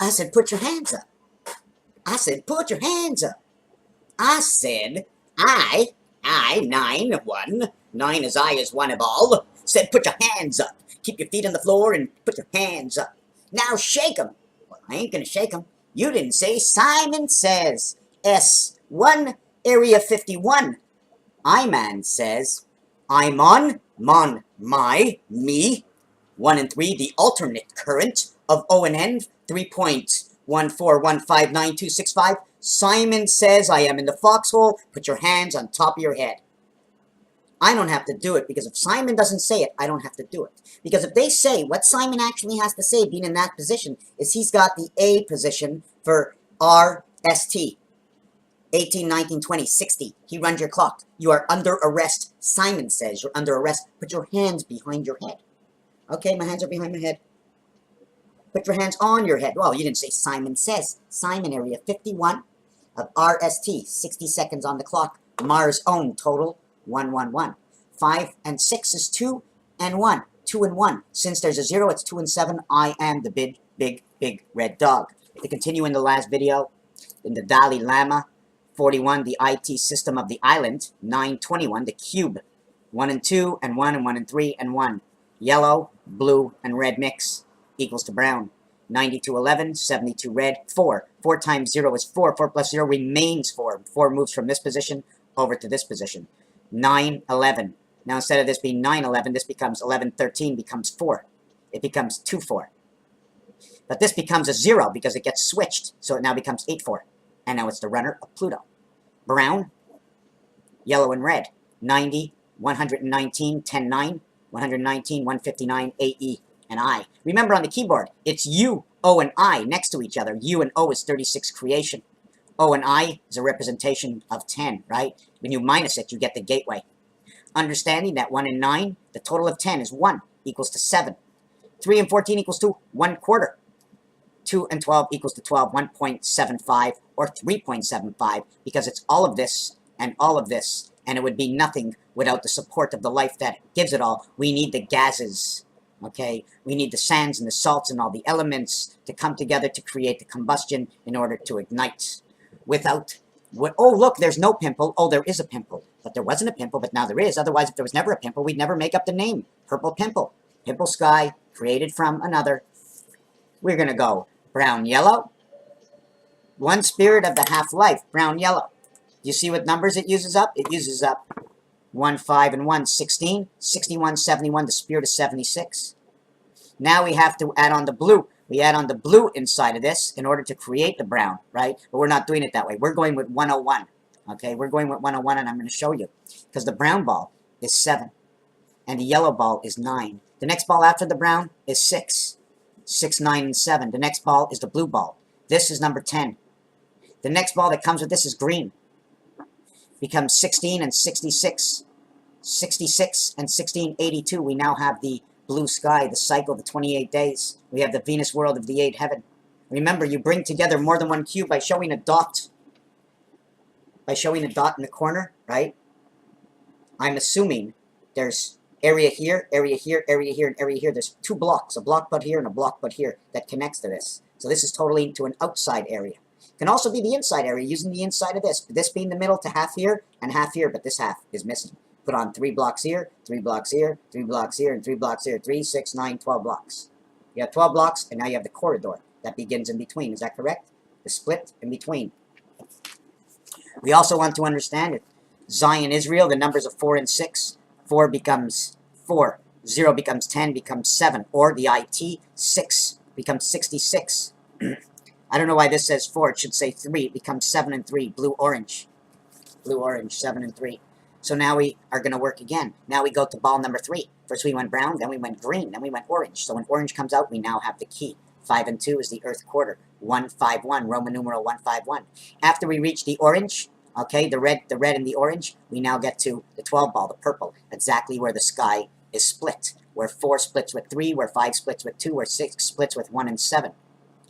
I said, put your hands up. I said, put your hands up. I said, I, 9, 9 as I as one of all, said, put your hands up. Keep your feet on the floor and put your hands up. Now shake 'em. Well, I ain't gonna shake 'em. You didn't say. Simon says. S1, area 51. I-man says, I'm on, my, me. 1 and 3, the alternate current of O and N, 3.14159.265. Simon says, I am in the foxhole. Put your hands on top of your head. I don't have to do it, because if Simon doesn't say it, I don't have to do it. Because if they say, what Simon actually has to say, being in that position, is he's got the A position for RST. 18, 19, 20, 60. He runs your clock. You are under arrest. Simon says you're under arrest. Put your hands behind your head. Okay, my hands are behind my head. Put your hands on your head. Well, you didn't say Simon says. Simon, area 51 of RST. 60 seconds on the clock. Mars' own total, 111. 5 and 6 is 2 and 1. 2 and 1. Since there's a 0, it's 2 and 7. I am the big red dog. To continue in the last video, in the Dali Lama, 41, the IT system of the island. 921, the cube. 1 and 2 and 1 and 1 and 3 and 1. Yellow, blue, and red mix equals to brown. 92, 11, 72 red, 4. 4 times 0 is 4. 4 plus 0 remains 4. 4 moves from this position over to this position. 9, 11. Now instead of this being 9, 11, this becomes 11, 13, becomes 4. It becomes 2, 4. But this becomes a 0 because it gets switched. So it now becomes 8, 4. And now it's the runner of Pluto. Brown, yellow, and red. 90, 119, 10, 9. 119, 159, AE, and I. Remember on the keyboard, it's U, O, and I next to each other. U and O is 36 creation. O and I is a representation of 10, right? When you minus it, you get the gateway. Understanding that 1 and 9, the total of 10 is 1, equals to 7. 3 and 14 equals to 1/4. 2 and 12 equals to 12, 1.75 or 3.75, because it's all of this and all of this, and it would be nothing without the support of the life that gives it all. We need the gases, okay? We need the sands and the salts and all the elements to come together to create the combustion in order to ignite. Without, oh, look, there's no pimple. Oh, there is a pimple. But there wasn't a pimple, but now there is. Otherwise, if there was never a pimple, we'd never make up the name. Purple pimple. Pimple sky, created from another. We're going to go brown, yellow. One spirit of the half-life, brown, yellow. Do you see what numbers it uses up? It uses up 1, 5, and 1, 16. 61, 71, the spirit is 76. Now we have to add on the blue. We add on the blue inside of this in order to create the brown, right? But we're not doing it that way. We're going with 101, okay? We're going with 101, and I'm going to show you. Because the brown ball is 7, and the yellow ball is 9. The next ball after the brown is 6. 6, 9, and 7. The next ball is the blue ball. This is number 10. The next ball that comes with this is green. Becomes 16 and 66. 66 and 16, 82. We now have the blue sky, the cycle, the 28 days. We have the Venus world of the 8 heaven. Remember, you bring together more than one cube by showing a dot. By showing a dot in the corner, right? I'm assuming there's area here, area here, area here, and area here. There's 2 blocks, a block butt here and a block butt here that connects to this. So this is totally into an outside area. Can also be the inside area using the inside of this being the middle to half here and half here, but this half is missing. Put on 3 blocks here, 3 blocks here, 3 blocks here, and 3 blocks here. 3, 6, 9, 12 blocks. You have 12 blocks, and now you have the corridor that begins in between. Is that correct? The split in between. We also want to understand it. Zion, Israel, the numbers of 4 and 6. 4 becomes 4. 0 becomes 10, becomes 7. Or the IT, 6 becomes 66. I don't know why this says 4. It should say 3. It becomes 7 and 3. Blue, orange. Blue, orange, 7 and 3. So now we are going to work again. Now we go to ball number 3. First we went brown, then we went green, then we went orange. So when orange comes out, we now have the key. 5 and 2 is the earth quarter. 151, Roman numeral 151. After we reach the orange, okay, the red and the orange, we now get to the 12 ball, the purple, exactly where the sky is split. Where 4 splits with 3, where 5 splits with 2, where 6 splits with 1 and 7.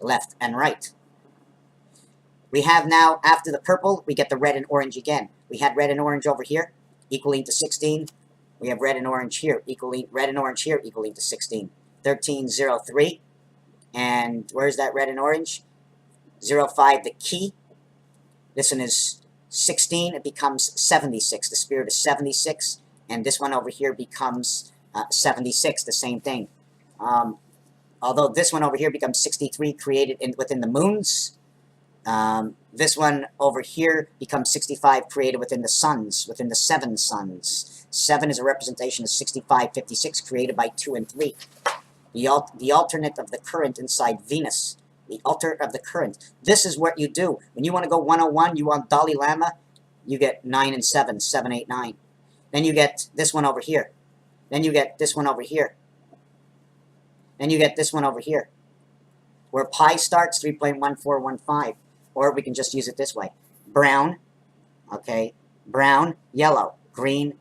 Left and right. We have now, after the purple, we get the red and orange again. We had red and orange over here, equaling to 16. We have red and orange here, equaling red and orange here, equaling to 16. 13, 0, 3. And where's that red and orange? 0, 5, the key. This one is 16. It becomes 76. The spirit is 76. And this one over here becomes 76, the same thing. Although this one over here becomes 63, created within the moons. This one over here becomes 65, created within the suns, within the 7 suns. 7 is a representation of 65, 56, created by 2 and 3. The alternate of the current inside Venus. The alternate of the current. This is what you do. When you want to go 101, you want Dali Lama, you get 9 and 7, 7, 8, 9. Then you get this one over here. Then you get this one over here. Then you get this one over here. Where pi starts, 3.1415. Or we can just use it this way. Brown, okay, brown, yellow, green,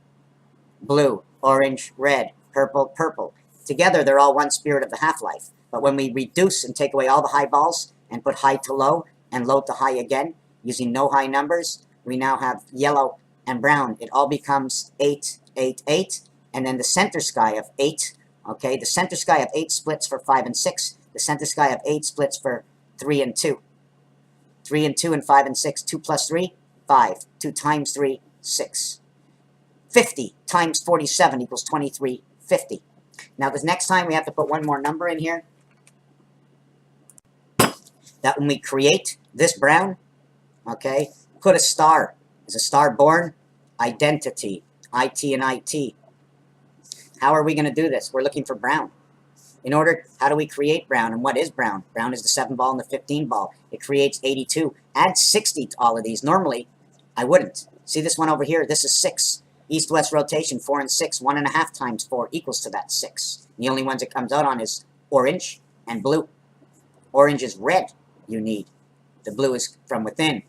blue, orange, red, purple, purple. Together, they're all one spirit of the half-life. But when we reduce and take away all the high balls and put high to low and low to high again, using no high numbers, we now have yellow and brown. It all becomes 8, 8, 8. And then the center sky of 8, okay, the center sky of 8 splits for 5 and 6. The center sky of 8 splits for 3 and 2. 3 and 2 and 5 and 6. 2 plus 3, 5. 2 times 3, 6. 50 times 47 equals 23, 50. Now, this next time we have to put one more number in here. That when we create this brown, okay, put a star. Is a star born? Identity. IT and IT. How are we going to do this? We're looking for brown. In order, how do we create brown? And what is brown? Brown is the 7 ball and the 15 ball. It creates 82. Add 60 to all of these. Normally, I wouldn't. See this one over here? This is 6. East-west rotation, 4 and 6. 1.5 times 4 equals to that 6. The only ones it comes out on is orange and blue. Orange is red, you need. The blue is from within.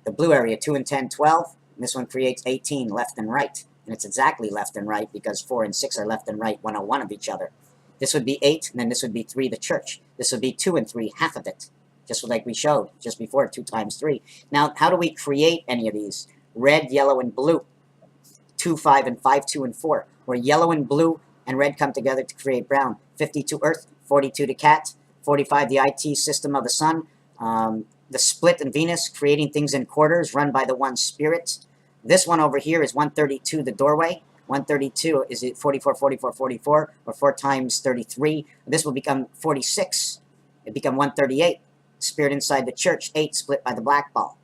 The blue area, 2 and 10, 12. And this one creates 18, left and right. And it's exactly left and right because 4 and 6 are left and right, 101 of each other. This would be 8, and then this would be 3, the church. This would be 2 and 3, half of it. Just like we showed just before, 2 times 3. Now, how do we create any of these? Red, yellow, and blue. 2, 5, and 5, 2, and 4. Where yellow and blue and red come together to create brown. 52 Earth, 42 to Cat, 45 the IT system of the sun. The split in Venus, creating things in quarters, run by the one spirit. This one over here is 132, the doorway. 132 is 44, 44, 44, or 4 times 33. This will become 46. It become 138. Spirit inside the church, 8 split by the black ball.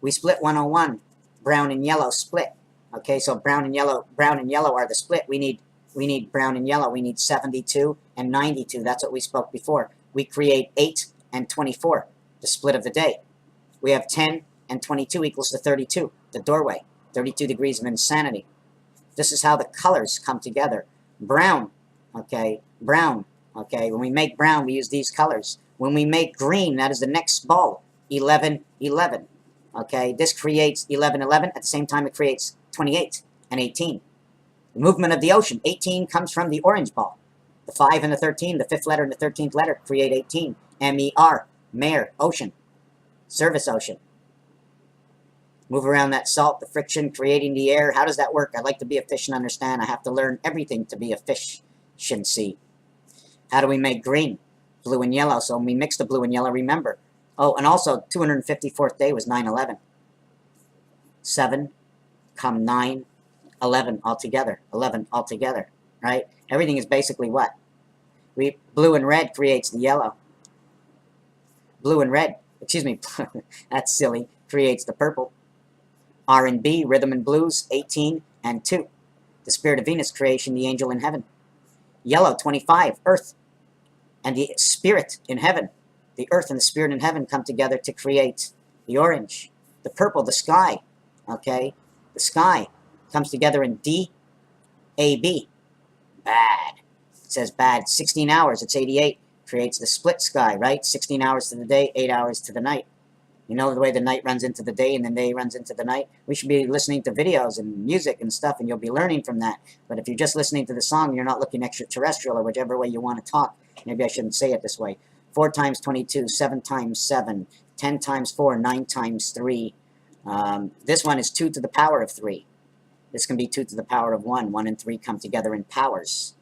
We split 101. Brown and yellow split. Okay, so brown and yellow are the split. We need brown and yellow. We need 72 and 92. That's what we spoke before. We create 8 and 24, the split of the day. We have 10 and 22 equals to 32, the doorway. 32 degrees of insanity. This is how the colors come together. Brown, okay, brown, okay. When we make brown, we use these colors. When we make green, that is the next ball, 11, 11, okay. This creates 11, 11. At the same time, it creates 28 and 18. The movement of the ocean, 18 comes from the orange ball. The 5 and the 13, the 5th letter and the 13th letter create 18. M-E-R, mare, ocean, service ocean. Move around that salt, the friction, creating the air. How does that work? I'd like to be a fish and understand. I have to learn everything to be a fish-shin-see. How do we make green? Blue and yellow. So when we mix the blue and yellow, remember. Oh, and also 254th day was 9/11. 7, come 9, 11 altogether. 11 altogether, right? Everything is basically what? Blue and red creates the yellow. Blue and red, excuse me, that's silly, creates the purple. R&B, rhythm and blues, 18 and 2. The spirit of Venus, creation, the angel in heaven. Yellow, 25, earth. And the spirit in heaven, the earth and the spirit in heaven come together to create the orange. The purple, the sky, okay? The sky comes together in D, A, B. Bad. It says bad. 16 hours, it's 88. Creates the split sky, right? 16 hours to the day, 8 hours to the night. You know the way the night runs into the day and the day runs into the night? We should be listening to videos and music and stuff, and you'll be learning from that. But if you're just listening to the song, you're not looking extraterrestrial or whichever way you want to talk. Maybe I shouldn't say it this way. 4 times 22, 7 times 7, 10 times 4, 9 times 3. This one is 2 to the power of 3. This can be 2 to the power of 1. 1 and 3 come together in powers.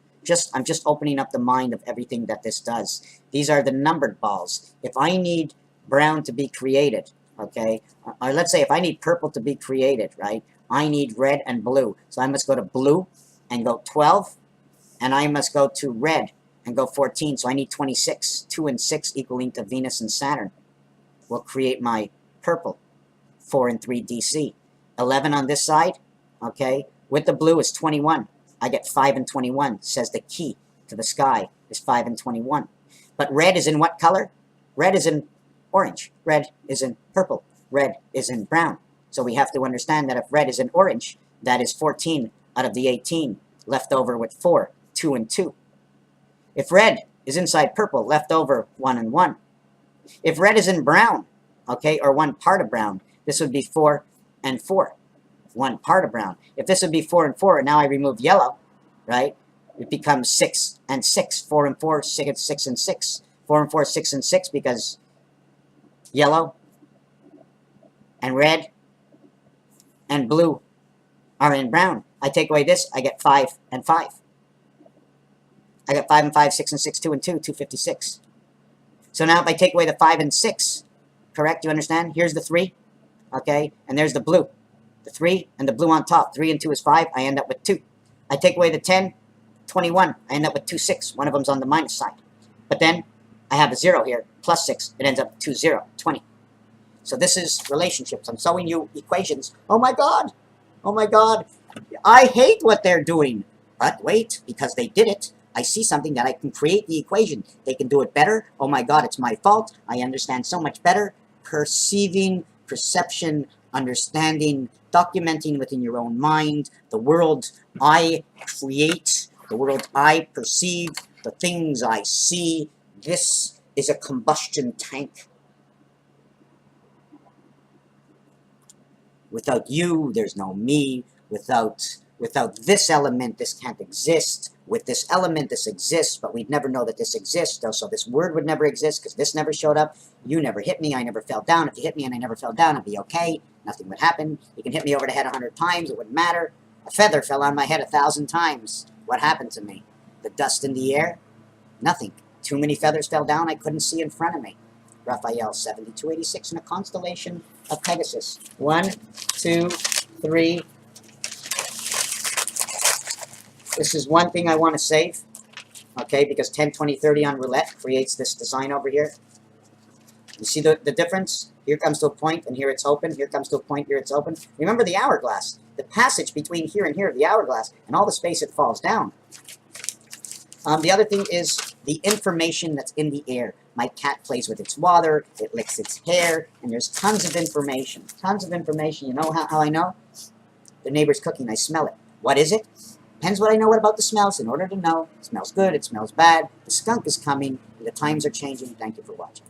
I'm just opening up the mind of everything that this does. These are the numbered balls. If I need brown to be created, okay, or let's say if I need purple to be created, right, I need red and blue. So I must go to blue and go 12, and I must go to red and go 14. So I need 26. 2 and 6 equaling to Venus and Saturn will create my purple. 4 and 3 DC. 11 on this side, okay, with the blue is 21. I get 5 and 21. Says the key to the sky is 5 and 21. But red is in what color? Red is in orange. Red is in purple. Red is in brown. So we have to understand that if red is in orange, that is 14 out of the 18 left over with 4, 2 and 2. If red is inside purple, left over 1 and 1. If red is in brown, okay, or one part of brown, this would be 4 and 4. One part of brown. If this would be 4 and 4, and now I remove yellow, right, it becomes 6 and 6. 4 and 4, 6 and 6. 4 and 4, 6 and 6, because yellow and red and blue are in brown. I take away this, I get 5 and 5. I got 5 and 5, 6 and 6, 2 and 2, 256. So now if I take away the 5 and 6, correct, you understand? Here's the 3, okay, and there's the blue. The 3 and the blue on top. 3 and 2 is 5, I end up with 2. I take away the 10, 21, I end up with 2, 6. One of them's on the minus side. But then I have a 0 here, plus 6, it ends up 2, 0, 20. So this is relationships. I'm showing you equations. Oh my God! Oh my God! I hate what they're doing. But wait, because they did it, I see something that I can create the equation. They can do it better. Oh my God, it's my fault. I understand so much better. Perceiving, perception, understanding, documenting within your own mind, the world I create, the world I perceive, the things I see. This is a combustion tank. Without you, there's no me. Without this element, this can't exist. With this element, this exists, but we'd never know that this exists. So this word would never exist because this never showed up. You never hit me. I never fell down. If you hit me and I never fell down, I'd be okay. Nothing would happen. You can hit me over the head 100 times. It wouldn't matter. A feather fell on my head 1,000 times. What happened to me? The dust in the air? Nothing. Too many feathers fell down. I couldn't see in front of me. Raphael, 7286 in a constellation of Pegasus. 1, 2, 3. This is one thing I want to save, okay, because 10, 20, 30 on roulette creates this design over here. You see the difference? Here comes to a point, and here it's open. Here comes to a point, here it's open. Remember the hourglass. The passage between here and here, the hourglass, and all the space it falls down. The other thing is the information that's in the air. My cat plays with its water, it licks its hair, and there's tons of information. Tons of information. You know how I know? The neighbor's cooking, I smell it. What is it? Depends what I know about the smells in order to know. It smells good, it smells bad. The skunk is coming, the times are changing. Thank you for watching.